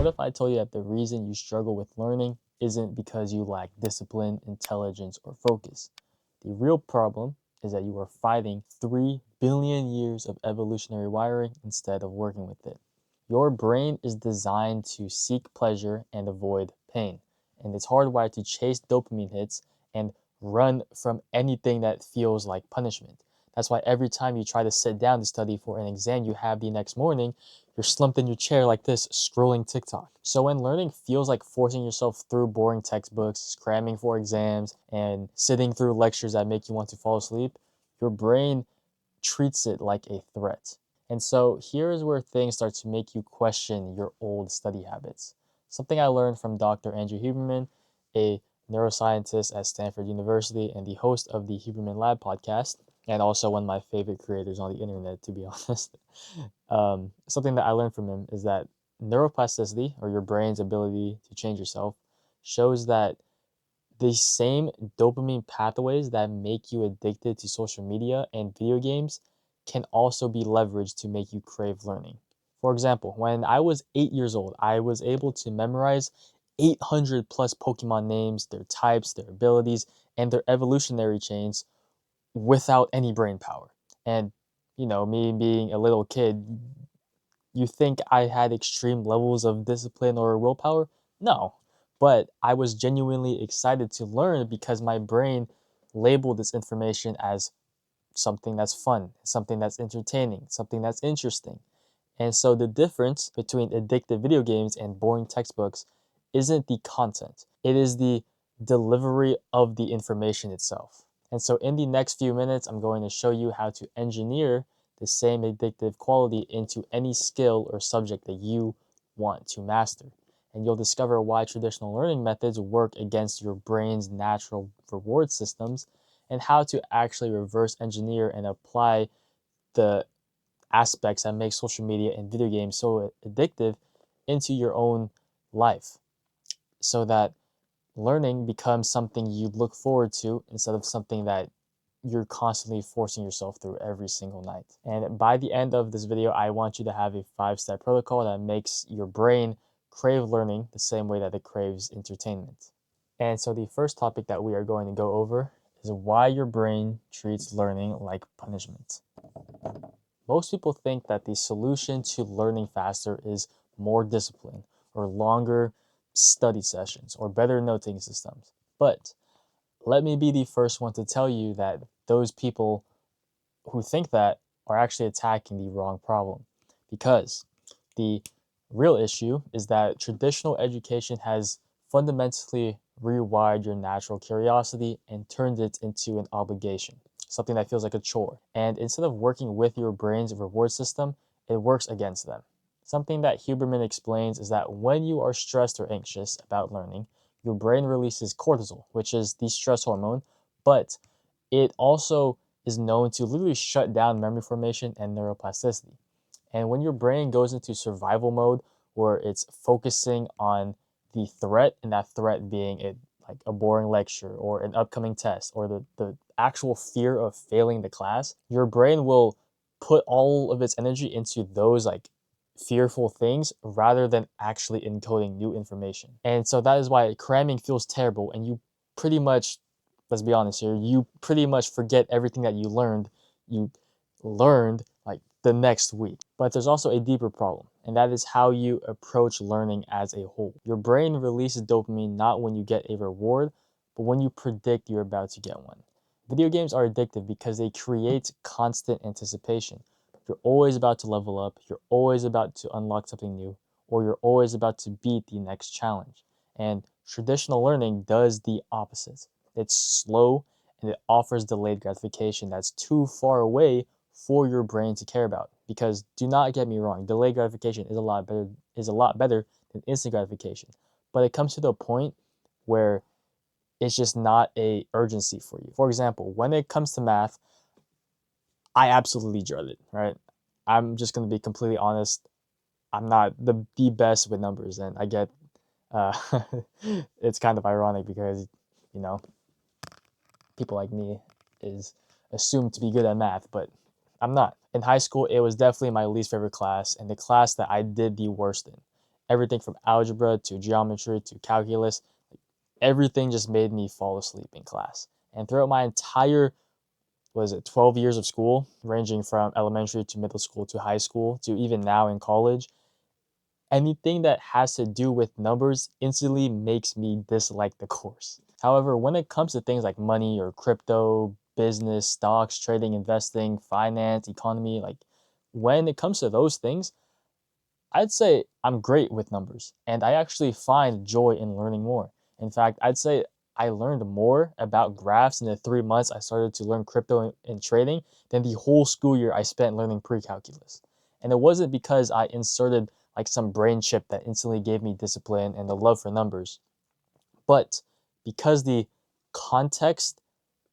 What if I told you that the reason you struggle with learning isn't because you lack discipline, intelligence, or focus? The real problem is that you are fighting 3 billion years of evolutionary wiring instead of working with it. Your brain is designed to seek pleasure and avoid pain, and it's hardwired to chase dopamine hits and run from anything that feels like punishment. That's why every time you try to sit down to study for an exam you have the next morning, you're slumped in your chair like this, scrolling TikTok. So when learning feels like forcing yourself through boring textbooks, cramming for exams, and sitting through lectures that make you want to fall asleep, your brain treats it like a threat. And so here is where things start to make you question your old study habits. Something I learned from Dr. Andrew Huberman, a neuroscientist at Stanford University and the host of the Huberman Lab podcast, and also one of my favorite creators on the internet, to be honest. Something that I learned from him is that neuroplasticity, or your brain's ability to change yourself, shows that the same dopamine pathways that make you addicted to social media and video games can also be leveraged to make you crave learning. For example, when I was 8 years old, I was able to memorize 800 plus Pokemon names, their types, their abilities, and their evolutionary chains without any brain power. And, me being a little kid, you think I had extreme levels of discipline or willpower? No. But I was genuinely excited to learn because my brain labeled this information as something that's fun, something that's entertaining, something that's interesting. And so the difference between addictive video games and boring textbooks isn't the content, it is the delivery of the information itself. And so in the next few minutes, I'm going to show you how to engineer the same addictive quality into any skill or subject that you want to master. And you'll discover why traditional learning methods work against your brain's natural reward systems and how to actually reverse engineer and apply the aspects that make social media and video games so addictive into your own life so that learning becomes something you look forward to instead of something that you're constantly forcing yourself through every single night. And by the end of this video, I want you to have a 5-step protocol that makes your brain crave learning the same way that it craves entertainment. And so the first topic that we are going to go over is why your brain treats learning like punishment. Most people think that the solution to learning faster is more discipline or longer study sessions or better noting systems. But let me be the first one to tell you that those people who think that are actually attacking the wrong problem, because the real issue is that traditional education has fundamentally rewired your natural curiosity and turned it into an obligation, something that feels like a chore. And instead of working with your brain's reward system, it works against them. Something that Huberman explains is that when you are stressed or anxious about learning, your brain releases cortisol, which is the stress hormone, but it also is known to literally shut down memory formation and neuroplasticity. And when your brain goes into survival mode, where it's focusing on the threat, and that threat being like a boring lecture or an upcoming test or the actual fear of failing the class, your brain will put all of its energy into those like fearful things rather than actually encoding new information. And so that is why cramming feels terrible, and you pretty much, let's be honest here, you pretty much forget everything that you learned like the next week. But there's also a deeper problem, and that is how you approach learning as a whole. Your brain releases dopamine not when you get a reward, but when you predict you're about to get one. Video games are addictive because they create constant anticipation. You're always about to level up, you're always about to unlock something new, or you're always about to beat the next challenge. And traditional learning does the opposite. It's slow and it offers delayed gratification that's too far away for your brain to care about. Because do not get me wrong, delayed gratification is a lot better than instant gratification. But it comes to the point where it's just not a urgency for you. For example, when it comes to math, I absolutely dread it, right? I'm just going to be completely honest. I'm not the best with numbers, and I get uh, it's kind of ironic because, you know, people like me is assumed to be good at math, but I'm not. In high school, it was definitely my least favorite class and the class that I did the worst in. Everything from algebra to geometry to calculus, everything just made me fall asleep in class. And throughout my entire, 12 years of school, ranging from elementary to middle school to high school to even now in college, anything that has to do with numbers instantly makes me dislike the course. However, when it comes to things like money or crypto, business, stocks, trading, investing, finance, economy, like when it comes to those things, I'd say I'm great with numbers and I actually find joy in learning more. In fact, I'd say I learned more about graphs in the 3 months I started to learn crypto and trading than the whole school year I spent learning pre-calculus. And it wasn't because I inserted like some brain chip that instantly gave me discipline and the love for numbers, but because the context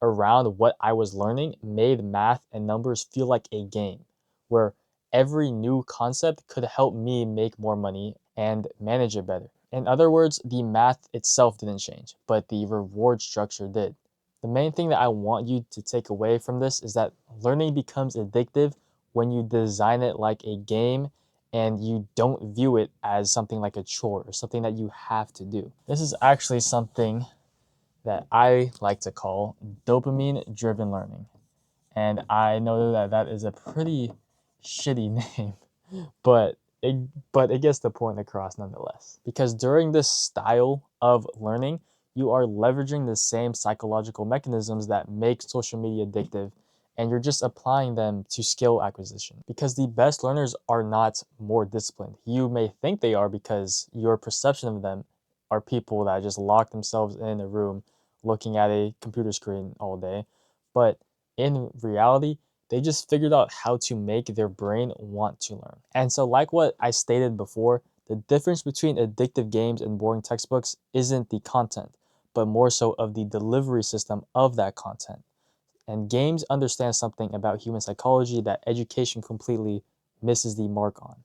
around what I was learning made math and numbers feel like a game where every new concept could help me make more money and manage it better. In other words, the math itself didn't change, but the reward structure did. The main thing that I want you to take away from this is that learning becomes addictive when you design it like a game and you don't view it as something like a chore or something that you have to do. This is actually something that I like to call dopamine-driven learning. And I know that that is a pretty shitty name, but it, but it gets the point across nonetheless. Because during this style of learning, you are leveraging the same psychological mechanisms that make social media addictive, and you're just applying them to skill acquisition. Because the best learners are not more disciplined. You may think they are because your perception of them are people that just lock themselves in a room looking at a computer screen all day. But in reality, they just figured out how to make their brain want to learn. And so, like what I stated before, the difference between addictive games and boring textbooks isn't the content, but more so of the delivery system of that content. And games understand something about human psychology that education completely misses the mark on.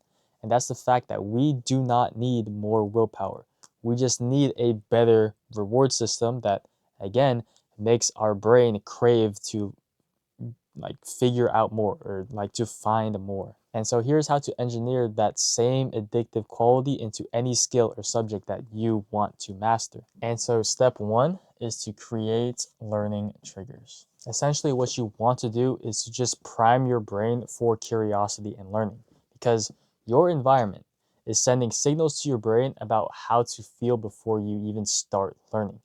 And that's the fact that we do not need more willpower. We just need a better reward system that, again, makes our brain crave to like figure out more or like to find more. And so here's how to engineer that same addictive quality into any skill or subject that you want to master. And so step one is to create learning triggers. Essentially, what you want to do is to just prime your brain for curiosity and learning, because your environment is sending signals to your brain about how to feel before you even start learning.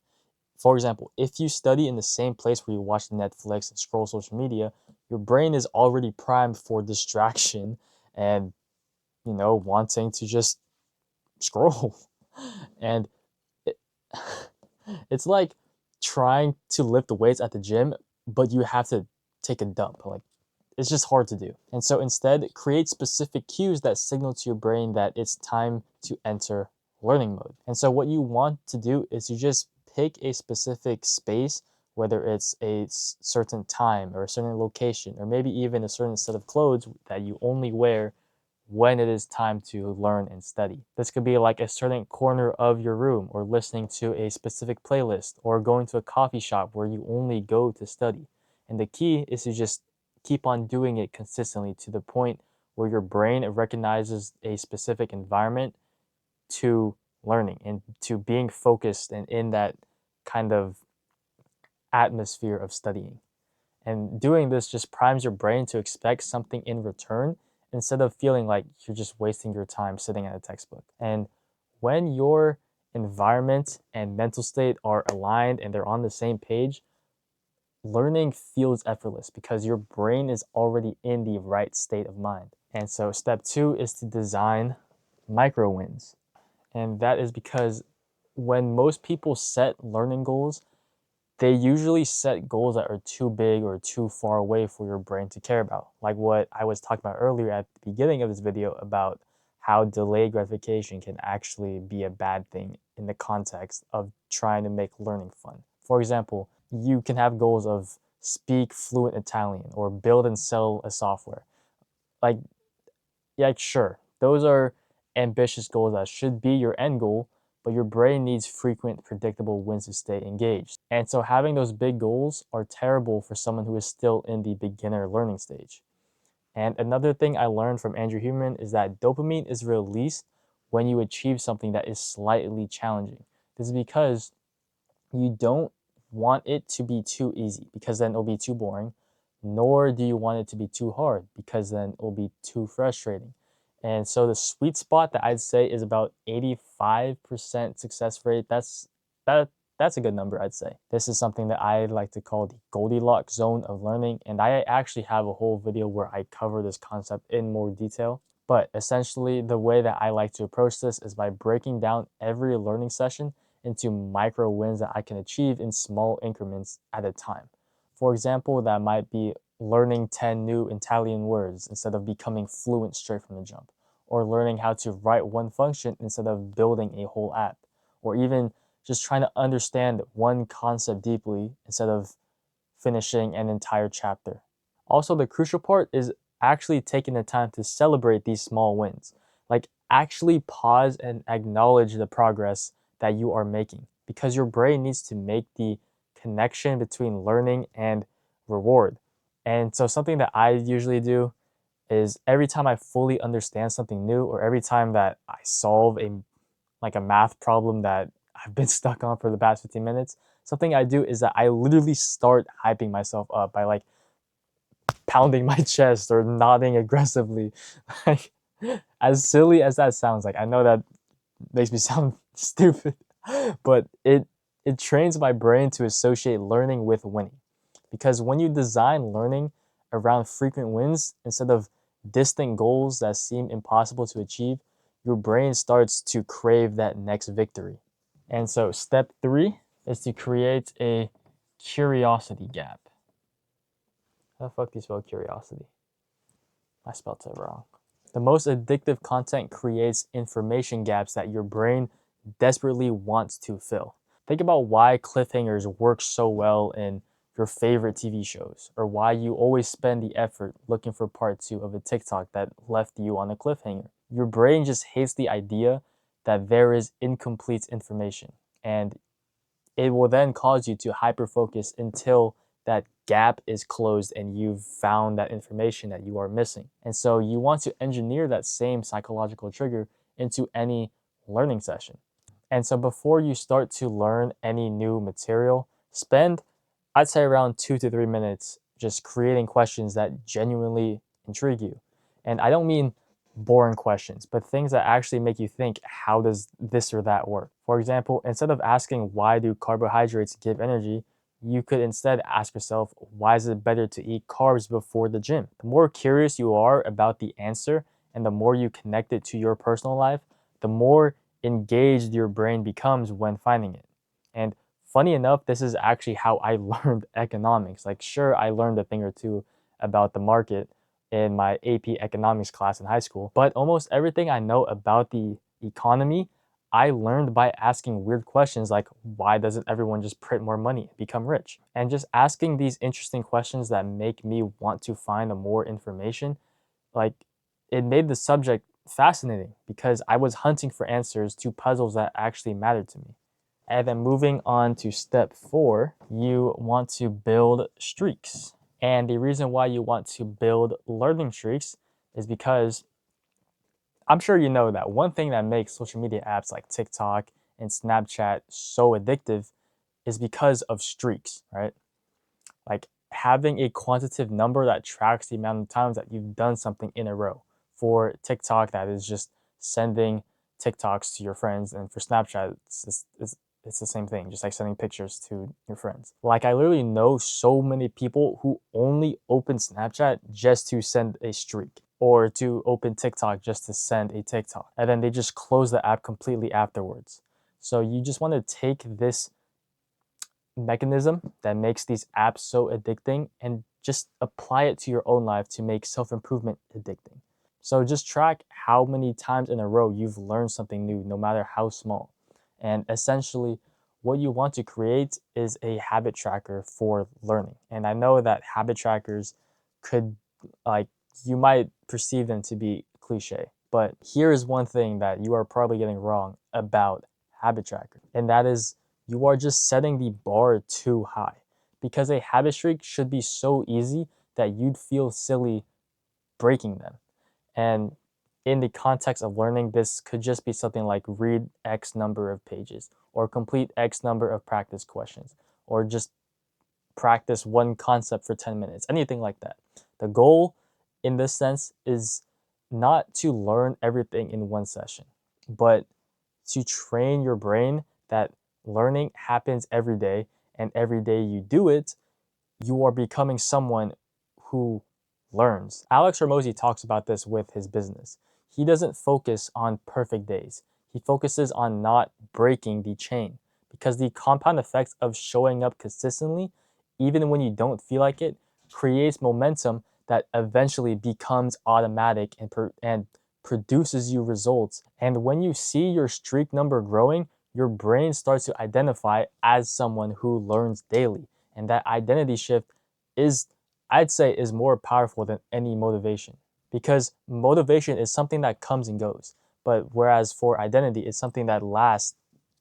For example, if you study in the same place where you watch Netflix and scroll social media, your brain is already primed for distraction and, wanting to just scroll. And it, it's like trying to lift the weights at the gym, but you have to take a dump. Like, it's just hard to do. And so instead, create specific cues that signal to your brain that it's time to enter learning mode. And so what you want to do is you just pick a specific space, whether it's a certain time or a certain location, or maybe even a certain set of clothes that you only wear when it is time to learn and study. This could be like a certain corner of your room, or listening to a specific playlist, or going to a coffee shop where you only go to study. And the key is to just keep on doing it consistently to the point where your brain recognizes a specific environment to learning and to being focused and in that kind of atmosphere of studying. And doing this just primes your brain to expect something in return instead of feeling like you're just wasting your time sitting at a textbook. And when your environment and mental state are aligned and they're on the same page, learning feels effortless because your brain is already in the right state of mind. And so, step two is to design micro wins. And that is because when most people set learning goals, they usually set goals that are too big or too far away for your brain to care about. Like what I was talking about earlier at the beginning of this video about how delayed gratification can actually be a bad thing in the context of trying to make learning fun. For example, you can have goals of speak fluent Italian or build and sell a software. Like, yeah, sure, those are ambitious goals that should be your end goal, but your brain needs frequent, predictable wins to stay engaged. And so having those big goals are terrible for someone who is still in the beginner learning stage. And another thing I learned from Andrew Huberman is that dopamine is released when you achieve something that is slightly challenging. This is because you don't want it to be too easy because then it'll be too boring, nor do you want it to be too hard because then it'll be too frustrating. And so the sweet spot that I'd say is about 85% success rate. That's a good number, I'd say. This is something that I like to call the Goldilocks zone of learning, and I actually have a whole video where I cover this concept in more detail. But essentially, the way that I like to approach this is by breaking down every learning session into micro wins that I can achieve in small increments at a time. For example, that might be learning 10 new Italian words instead of becoming fluent straight from the jump, or learning how to write one function instead of building a whole app, or even just trying to understand one concept deeply instead of finishing an entire chapter. Also, the crucial part is actually taking the time to celebrate these small wins. Like, actually pause and acknowledge the progress that you are making because your brain needs to make the connection between learning and reward. And so, something that I usually do is every time I fully understand something new, or every time that I solve a math problem that I've been stuck on for the past 15 minutes, something I do is that I literally start hyping myself up by like pounding my chest or nodding aggressively. Like, as silly as that sounds, like I know that makes me sound stupid, but it trains my brain to associate learning with winning. Because when you design learning around frequent wins instead of distant goals that seem impossible to achieve, your brain starts to crave that next victory. And so, step 3 is to create a curiosity gap. How the fuck do you spell curiosity? I spelled it wrong. The most addictive content creates information gaps that your brain desperately wants to fill. Think about why cliffhangers work so well in your favorite TV shows, or why you always spend the effort looking for part 2 of a TikTok that left you on a cliffhanger. Your brain just hates the idea that there is incomplete information, and it will then cause you to hyper focus until that gap is closed and you've found that information that you are missing. And so you want to engineer that same psychological trigger into any learning session. And so before you start to learn any new material, spend, I'd say, around 2 to 3 minutes just creating questions that genuinely intrigue you. And I don't mean boring questions, but things that actually make you think, how does this or that work? For example, instead of asking, why do carbohydrates give energy? You could instead ask yourself, why is it better to eat carbs before the gym? The more curious you are about the answer and the more you connect it to your personal life, the more engaged your brain becomes when finding it. And funny enough, this is actually how I learned economics. Like, sure, I learned a thing or two about the market in my AP economics class in high school, but almost everything I know about the economy, I learned by asking weird questions like, why doesn't everyone just print more money and become rich? And just asking these interesting questions that make me want to find more information, like, it made the subject fascinating because I was hunting for answers to puzzles that actually mattered to me. And then moving on to step 4, you want to build streaks. And the reason why you want to build learning streaks is because I'm sure you know that one thing that makes social media apps like TikTok and Snapchat so addictive is because of streaks, right? Like, having a quantitative number that tracks the amount of times that you've done something in a row. For TikTok, that is just sending TikToks to your friends, and for Snapchat, it's the same thing, just like sending pictures to your friends. Like, I literally know so many people who only open Snapchat just to send a streak, or to open TikTok just to send a TikTok, and then they just close the app completely afterwards. So you just want to take this mechanism that makes these apps so addicting and just apply it to your own life to make self-improvement addicting. So just track how many times in a row you've learned something new, no matter how small. And essentially, what you want to create is a habit tracker for learning. And I know that habit trackers could, like, you might perceive them to be cliche, but here is one thing that you are probably getting wrong about habit tracker, and that is you are just setting the bar too high, because a habit streak should be so easy that you'd feel silly breaking them. And in the context of learning, this could just be something like read X number of pages or complete X number of practice questions or just practice one concept for 10 minutes, anything like that. The goal in this sense is not to learn everything in one session, but to train your brain that learning happens every day, and every day you do it, you are becoming someone who learns. Alex Hormozi talks about this with his business. He doesn't focus on perfect days. He focuses on not breaking the chain because the compound effects of showing up consistently, even when you don't feel like it, creates momentum that eventually becomes automatic and produces you results. And when you see your streak number growing, your brain starts to identify as someone who learns daily. And that identity shift is, I'd say, is more powerful than any motivation, because motivation is something that comes and goes. But whereas for identity, it's something that lasts,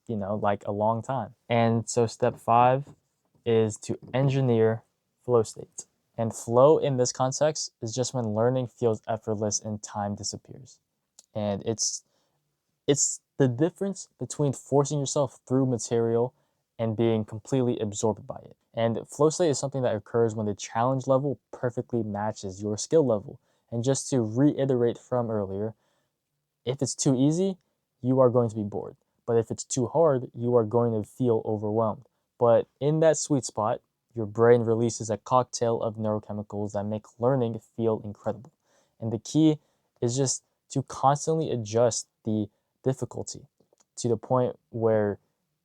like a long time. And so step 5 is to engineer flow states. And flow in this context is just when learning feels effortless and time disappears. And it's the difference between forcing yourself through material and being completely absorbed by it. And flow state is something that occurs when the challenge level perfectly matches your skill level. And just to reiterate from earlier, if it's too easy, you are going to be bored. But if it's too hard, you are going to feel overwhelmed. But in that sweet spot, your brain releases a cocktail of neurochemicals that make learning feel incredible. And the key is just to constantly adjust the difficulty to the point where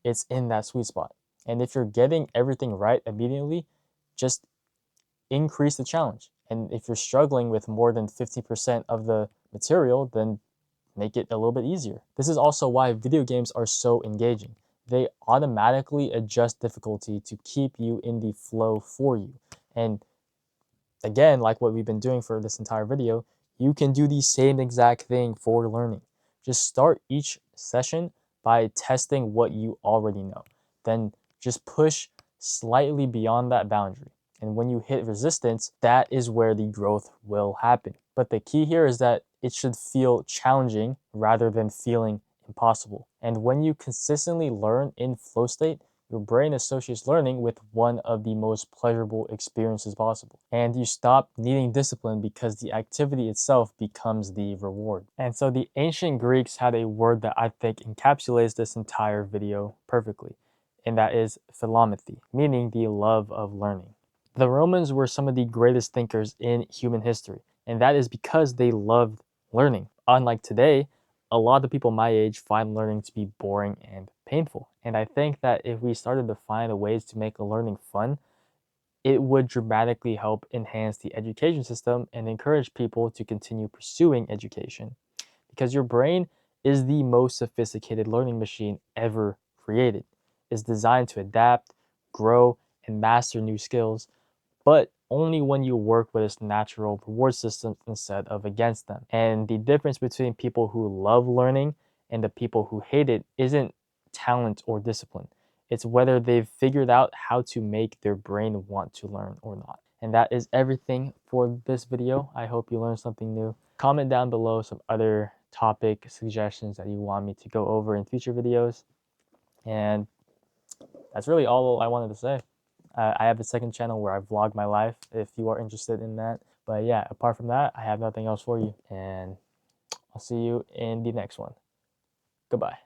it's in that sweet spot. And if you're getting everything right immediately, just increase the challenge. And if you're struggling with more than 50% of the material, then make it a little bit easier. This is also why video games are so engaging. They automatically adjust difficulty to keep you in the flow for you. And again, like what we've been doing for this entire video, you can do the same exact thing for learning. Just start each session by testing what you already know. Then just push slightly beyond that boundary. And when you hit resistance, that is where the growth will happen. But the key here is that it should feel challenging rather than feeling impossible. And when you consistently learn in flow state, your brain associates learning with one of the most pleasurable experiences possible. And you stop needing discipline because the activity itself becomes the reward. And so the ancient Greeks had a word that I think encapsulates this entire video perfectly, and that is philomathy, meaning the love of learning. The Romans were some of the greatest thinkers in human history, and that is because they loved learning. Unlike today, a lot of people my age find learning to be boring and painful. And I think that if we started to find ways to make learning fun, it would dramatically help enhance the education system and encourage people to continue pursuing education. Because your brain is the most sophisticated learning machine ever created. It's designed to adapt, grow, and master new skills, but only when you work with its natural reward systems instead of against them. And the difference between people who love learning and the people who hate it isn't talent or discipline. It's whether they've figured out how to make their brain want to learn or not. And that is everything for this video. I hope you learned something new. Comment down below some other topic suggestions that you want me to go over in future videos. And that's really all I wanted to say. I have a second channel where I vlog my life if you are interested in that. But yeah, apart from that, I have nothing else for you. And I'll see you in the next one. Goodbye.